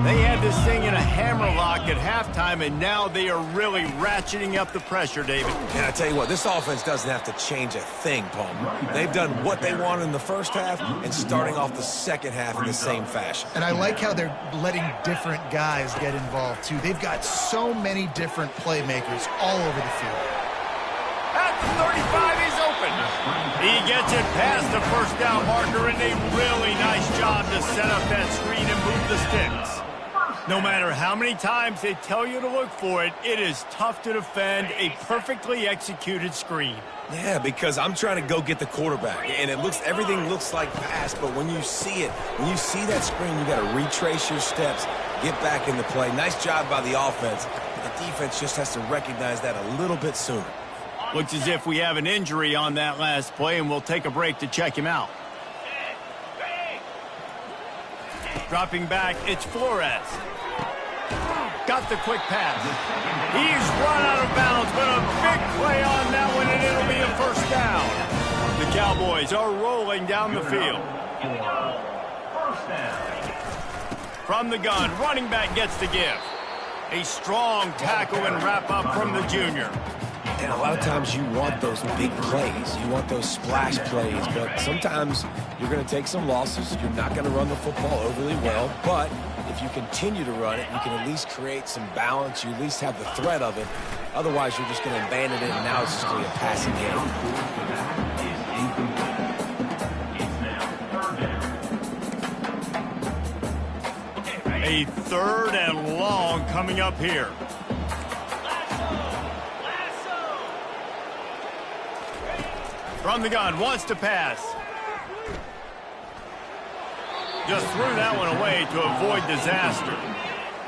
They had this thing in a hammerlock at halftime, and now they are really ratcheting up the pressure, David. And I tell you what, this offense doesn't have to change a thing, Palmer. They've done what they wanted in the first half and starting off the second half in the same fashion. And I like how they're letting different guys get involved, too. They've got so many different playmakers all over the field. At the 35, he's open. He gets it past the first down marker, and a really nice job to set up that screen and move the sticks. No matter how many times they tell you to look for it, it is tough to defend a perfectly executed screen. Yeah, because I'm trying to go get the quarterback, and everything looks like pass, but when you see it, when you see that screen, you got to retrace your steps, get back in the play. Nice job by the offense. The defense just has to recognize that a little bit sooner. Looks as if we have an injury on that last play, and we'll take a break to check him out. Dropping back, it's Flores. Got the quick pass. He's run out of bounds, but a big play on that one, and it'll be a first down. The Cowboys are rolling down the field. First down. From the gun, running back gets the give. A strong tackle and wrap up from the junior. And a lot of times you want those big plays. You want those splash plays. But sometimes you're going to take some losses. You're not going to run the football overly well. But if if you continue to run it, you can at least create some balance. You at least have the threat of it. Otherwise, you're just going to abandon it, and now it's just going to be a passing game. A 3rd and long coming up here. From the gun, wants to pass. Just threw that one away to avoid disaster.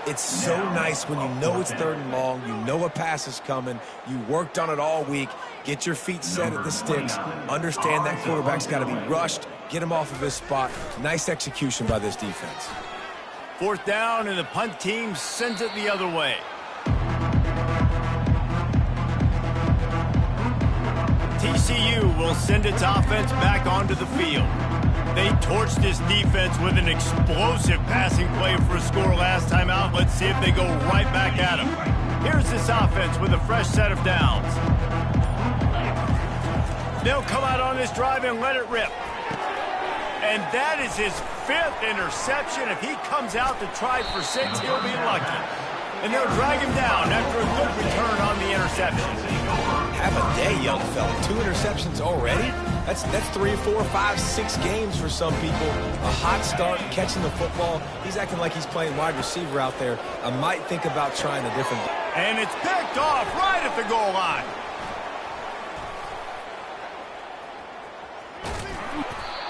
It's so nice when you know it's 3rd and long, you know a pass is coming, you worked on it all week, get your feet set at the sticks, understand that quarterback's got to be rushed, get him off of his spot. Nice execution by this defense. 4th down, and the punt team sends it the other way. TCU will send its offense back onto the field. They torched this defense with an explosive passing play for a score last time out. Let's see if they go right back at them. Here's this offense with a fresh set of downs. They'll come out on this drive and let it rip. And that is his 5th interception. If he comes out to try for 6, he'll be lucky. And they'll drag him down after a good return on the interception. Have a day, young fella. 2 interceptions already? That's 3, 4, 5, 6 games for some people. A hot start, catching the football. He's acting like he's playing wide receiver out there. I might think about trying a different... And it's picked off right at the goal line.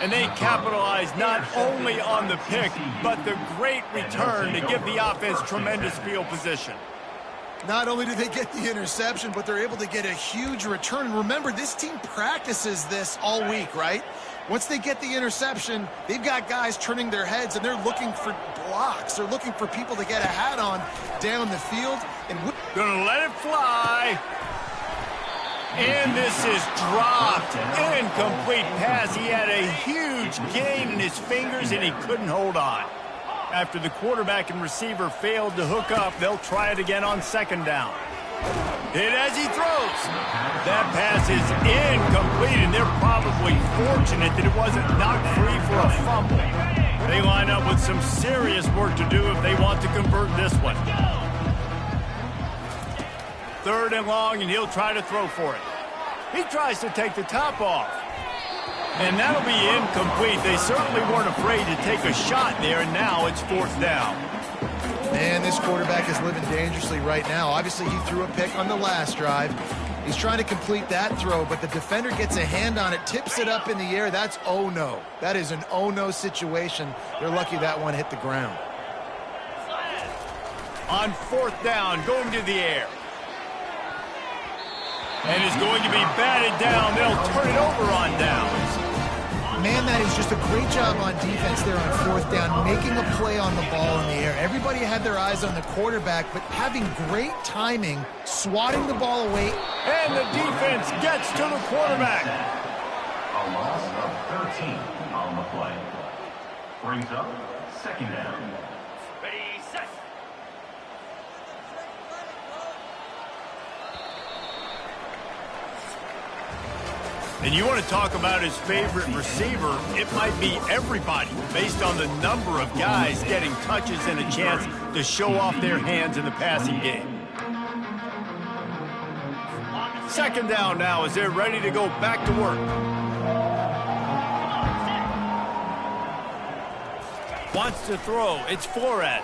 And they capitalize not only on the pick, but the great return to give the offense tremendous field position. Not only do they get the interception, but they're able to get a huge return. And remember, this team practices this all week, right? Once they get the interception, they've got guys turning their heads, and they're looking for blocks. They're looking for people to get a hat on down the field. And gonna let it fly. And this is dropped. Incomplete pass. He had a huge gain in his fingers, and he couldn't hold on. After the quarterback and receiver failed to hook up, they'll try it again on 2nd down. Hit as he throws. That pass is incomplete, and they're probably fortunate that it wasn't knocked free for a fumble. They line up with some serious work to do if they want to convert this one. 3rd and long, and he'll try to throw for it. He tries to take the top off. And that'll be incomplete. They certainly weren't afraid to take a shot there, and now it's 4th down. Man, this quarterback is living dangerously right now. Obviously, he threw a pick on the last drive. He's trying to complete that throw, but the defender gets a hand on it, tips it up in the air. That's oh-no. That is an oh-no situation. They're lucky that one hit the ground. On 4th down, going to the air. And is going to be batted down. They'll turn it over on downs. Man, that is just a great job on defense there on 4th down, making a play on the ball in the air. Everybody had their eyes on the quarterback, but having great timing, swatting the ball away. And the defense gets to the quarterback. A loss of 13 on the play. Brings up 2nd down. Ready, set. And you want to talk about his favorite receiver, it might be everybody, based on the number of guys getting touches and a chance to show off their hands in the passing game. 2nd down now as they're ready to go back to work. Wants to throw. It's Flores.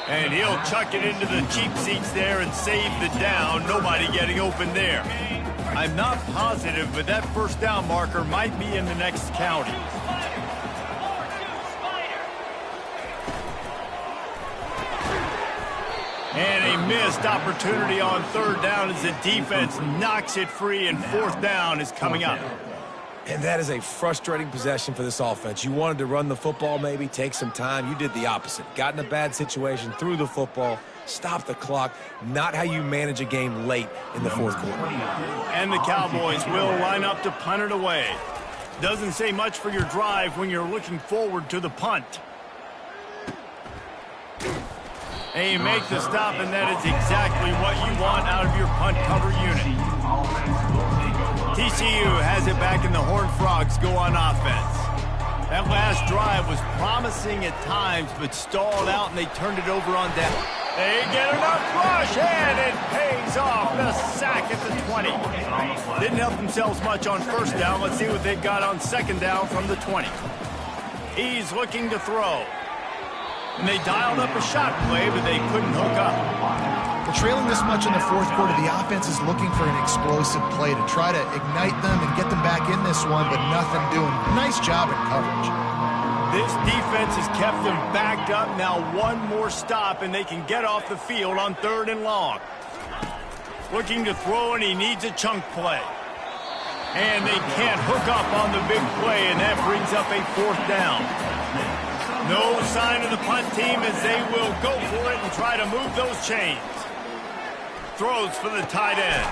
And he'll chuck it into the cheap seats there and save the down. Nobody getting open there. I'm not positive, but that 1st down marker might be in the next county. And a missed opportunity on 3rd down as the defense knocks it free, and 4th down is coming up. And that is a frustrating possession for this offense. You wanted to run the football, maybe take some time. You did the opposite. Got in a bad situation, threw the football, stopped the clock. Not how you manage a game late in the 4th quarter. And the Cowboys will line up to punt it away. Doesn't say much for your drive when you're looking forward to the punt. And you make the stop, and that is exactly what you want out of your punt cover unit. TCU has it back, and the Horned Frogs go on offense. That last drive was promising at times, but stalled out, and they turned it over on down. They get enough rush, and it pays off. The sack at the 20. Didn't help themselves much on first down. Let's see what they've got on second down from the 20. He's looking to throw. And they dialed up a shot play, but they couldn't hook up. Well, trailing this much in the fourth quarter, the offense is looking for an explosive play to try to ignite them and get them back in this one, but nothing doing. Nice job in coverage. This defense has kept them backed up. Now one more stop, and they can get off the field on 3rd and long. Looking to throw, and he needs a chunk play. And they can't hook up on the big play, and that brings up a 4th down. No sign of the punt team as they will go for it and try to move those chains. Throws for the tight end.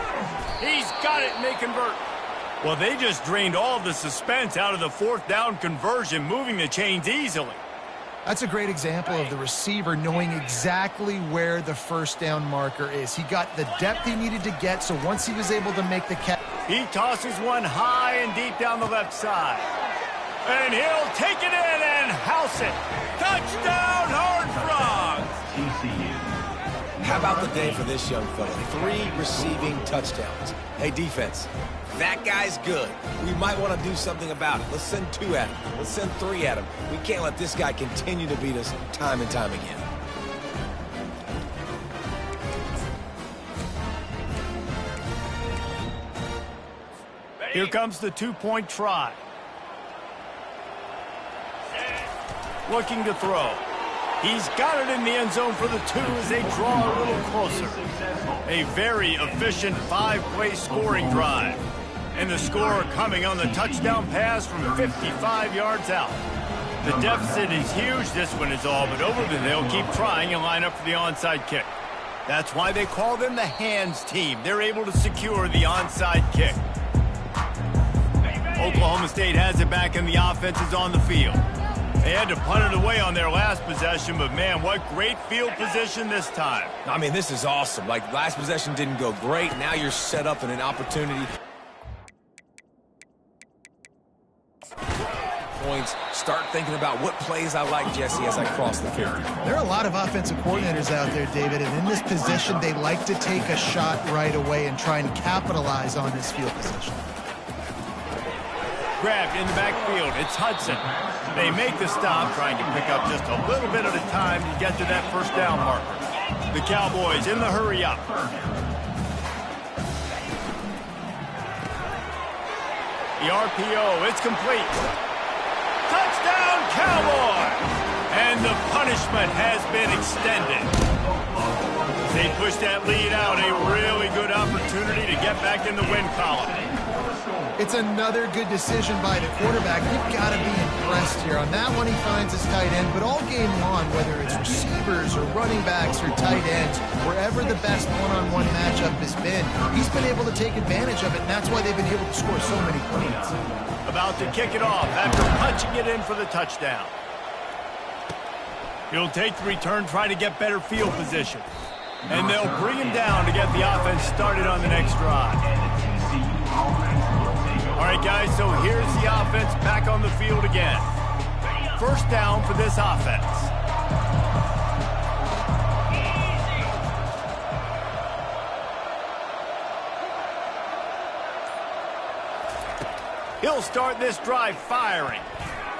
He's got it, and they convert. Well, they just drained all the suspense out of the 4th down conversion, moving the chains easily. That's a great example of the receiver knowing exactly where the first down marker is. He got the depth he needed to get, so once he was able to make the catch. He tosses one high and deep down the left side. And he'll take it in and house it. Touchdown, Horned Frogs! How about the day for this young fella? 3 receiving touchdowns. Hey, defense, that guy's good. We might want to do something about it. Let's send 2 at him. Let's send 3 at him. We can't let this guy continue to beat us time and time again. Here comes the 2-point try. Looking to throw. He's got it in the end zone for the 2 as they draw a little closer. A very efficient 5-play scoring drive. And the score coming on the touchdown pass from 55 yards out. The deficit is huge. This one is all but over, but they'll keep trying and line up for the onside kick. That's why they call them the hands team. They're able to secure the onside kick. Oklahoma State has it back and the offense is on the field. They had to punt it away on their last possession, but man, what great field position this time. I mean, this is awesome. Like, last possession didn't go great. Now you're set up in an opportunity. Points. Start thinking about what plays I like, Jesse, as I cross the 50. There are a lot of offensive coordinators out there, David, and in this position, they like to take a shot right away and try and capitalize on this field position. Grabbed in the backfield. It's Hudson. They make the stop, trying to pick up just a little bit at a time to get to that first down marker. The Cowboys in the hurry up. The RPO, it's complete. Touchdown, Cowboy! And the punishment has been extended. They push that lead out, a really good opportunity to get back in the win column. It's another good decision by the quarterback. You've got to be impressed here. On that one, he finds his tight end, but all game long, whether it's receivers or running backs or tight ends, wherever the best one-on-one matchup has been, he's been able to take advantage of it, and that's why they've been able to score so many points. About to kick it off after punching it in for the touchdown. He'll take the return, try to get better field position. And they'll bring him down to get the offense started on the next drive. All right, guys, so here's the offense back on the field again. First down for this offense. He'll start this drive firing.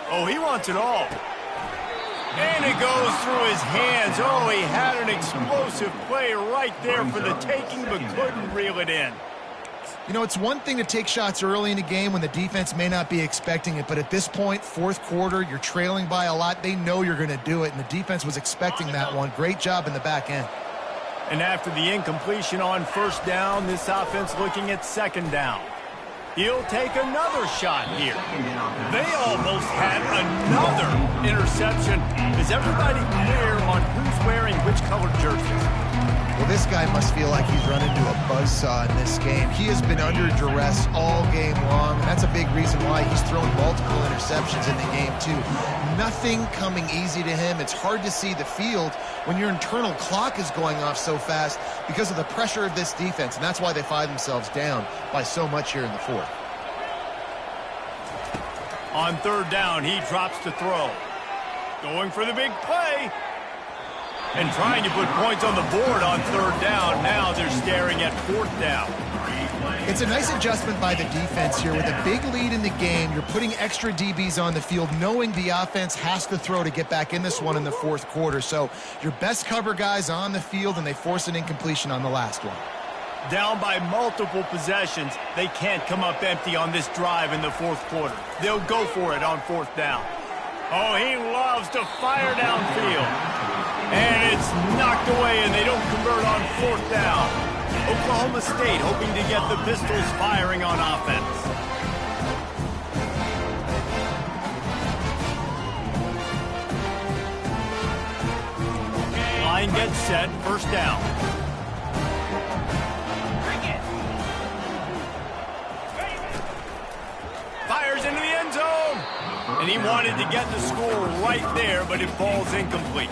Oh, he wants it all. And it goes through his hands. Oh, he had an explosive play right there for the taking, but couldn't reel it in. You know, it's one thing to take shots early in a game when the defense may not be expecting it, but at this point, fourth quarter, you're trailing by a lot. They know you're going to do it, and the defense was expecting that one. Great job in the back end. And after the incompletion on first down, this offense looking at second down. He'll take another shot here. They almost had another interception. Is everybody clear on who's wearing which colored jerseys? Well, this guy must feel like he's run into a buzzsaw in this game. He has been under duress all game long, and that's a big reason why he's thrown multiple interceptions in the game, too. Nothing coming easy to him. It's hard to see the field when your internal clock is going off so fast because of the pressure of this defense, and that's why they find themselves down by so much here in the fourth. On third down, he drops to throw. Going for the big play. And trying to put points on the board on third down. Now they're staring at fourth down. It's a nice adjustment by the defense here. With a big lead in the game, you're putting extra DBs on the field, knowing the offense has to throw to get back in this one in the fourth quarter. So your best cover guys on the field, and they force an incompletion on the last one. Down by multiple possessions, they can't come up empty on this drive in the fourth quarter. They'll go for it on fourth down. Oh, he loves to fire downfield. And it's knocked away, and they don't convert on fourth down. Oklahoma State hoping to get the Pistols firing on offense. Line gets set, first down. Fires into the end zone. And he wanted to get the score right there, but it falls incomplete.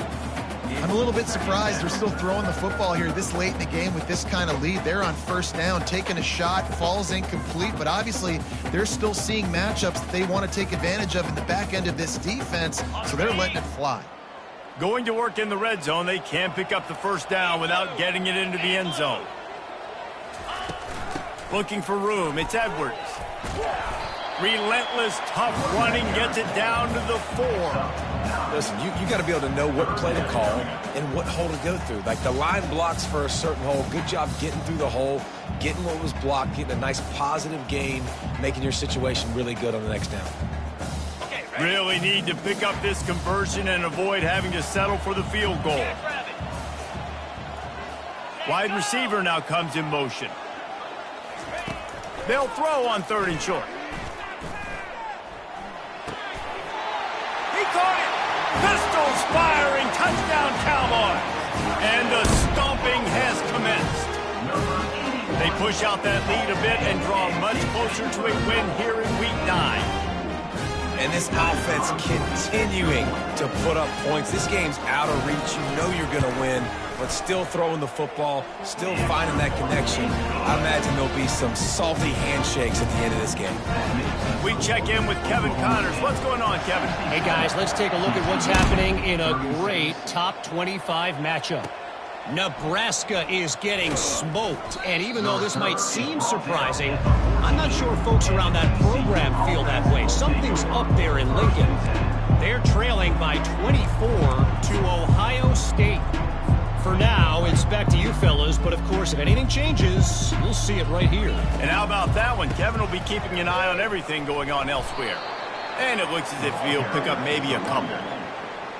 I'm a little bit surprised they're still throwing the football here this late in the game with this kind of lead. They're on first down, taking a shot, falls incomplete, but obviously they're still seeing matchups that they want to take advantage of in the back end of this defense, so they're letting it fly. Going to work in the red zone, they can't pick up the first down without getting it into the end zone. Looking for room, it's Edwards. Relentless, tough running, gets it down to the 4. Listen, you got to be able to know what play to call and what hole to go through. Like, the line blocks for a certain hole. Good job getting through the hole, getting what was blocked, getting a nice positive gain, making your situation really good on the next down. Really need to pick up this conversion and avoid having to settle for the field goal. Wide receiver now comes in motion. They'll throw on third and short. He caught it! Pistols firing, touchdown Cowboys! And the stomping has commenced. They push out that lead a bit and draw much closer to a win here in Week 9. And this offense continuing to put up points. This game's out of reach. You know you're going to win, but still throwing the football, still finding that connection. I imagine there'll be some salty handshakes at the end of this game. We check in with Kevin Connors. What's going on, Kevin? Hey, guys, let's take a look at what's happening in a great top 25 matchup. Nebraska is getting smoked, and even though this might seem surprising, I'm not sure folks around that program feel that way. Something's up there in Lincoln. They're trailing by 24 to Ohio State. For now, it's back to you fellas, but of course, if anything changes, you'll see it right here. And how about that one? Kevin will be keeping an eye on everything going on elsewhere. And it looks as if he'll pick up maybe a couple.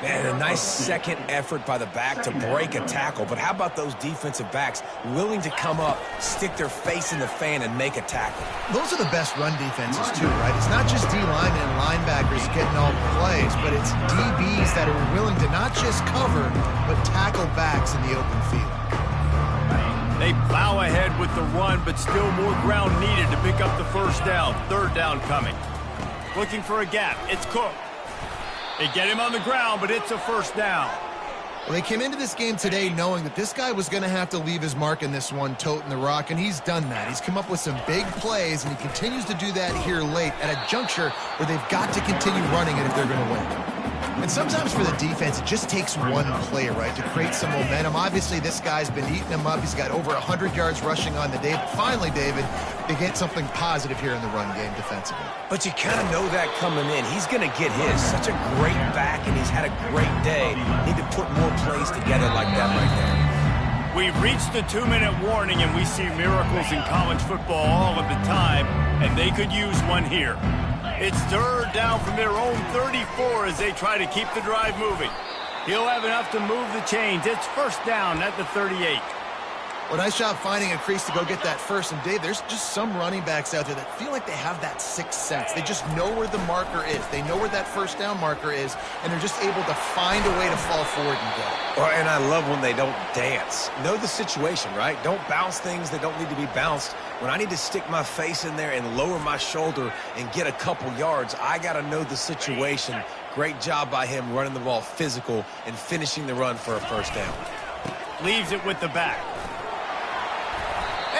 Man, a nice second effort by the back to break a tackle. But how about those defensive backs willing to come up, stick their face in the fan, and make a tackle? Those are the best run defenses, too, right? It's not just D-linemen and linebackers getting all the plays, but it's DBs that are willing to not just cover, but tackle backs in the open field. They plow ahead with the run, but still more ground needed to pick up the first down. Third down coming. Looking for a gap. It's Cook. They get him on the ground, but it's a first down. Well, they came into this game today knowing that this guy was going to have to leave his mark in this one, toting the rock, and he's done that. He's come up with some big plays, and he continues to do that here late at a juncture where they've got to continue running it if they're going to win. And sometimes for the defense, it just takes one play, right, to create some momentum. Obviously, this guy's been eating him up. He's got over 100 yards rushing on the day. But finally, David, they get something positive here in the run game defensively. But you kind of know that coming in. He's going to get his. Such a great back, and he's had a great day. Need to put more plays together like that right there. We've reached the 2-minute warning, and we see miracles in college football all of the time, and they could use one here. It's third down from their own 34 as they try to keep the drive moving. He'll have enough to move the chains. It's first down at the 38. Well, nice job finding a crease to go get that first. And, Dave, there's just some running backs out there that feel like they have that sixth sense. They just know where the marker is. They know where that first down marker is, and they're just able to find a way to fall forward and go. And I love when they don't dance. Know the situation, right? Don't bounce things that don't need to be bounced. When I need to stick my face in there and lower my shoulder and get a couple yards, I got to know the situation. Great job by him running the ball physical and finishing the run for a first down. Leaves it with the back.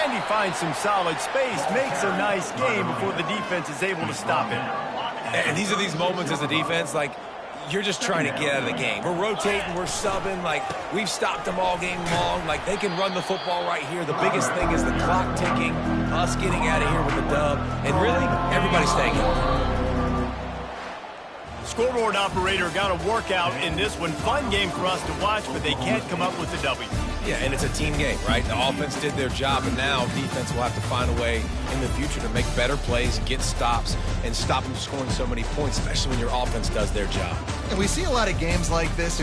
And he finds some solid space, makes a nice game before the defense is able to stop him. And these are these moments as a defense, like, you're just trying to get out of the game. We're rotating, we're subbing, like, we've stopped them all game long. Like, they can run the football right here. The biggest thing is the clock ticking, us getting out of here with the dub, and really, everybody staying healthy. Scoreboard operator got a workout in this one. Fun game for us to watch, but they can't come up with the W. Yeah, and it's a team game, right? The offense did their job, and now defense will have to find a way in the future to make better plays, get stops, and stop them scoring so many points, especially when your offense does their job. And we see a lot of games like this.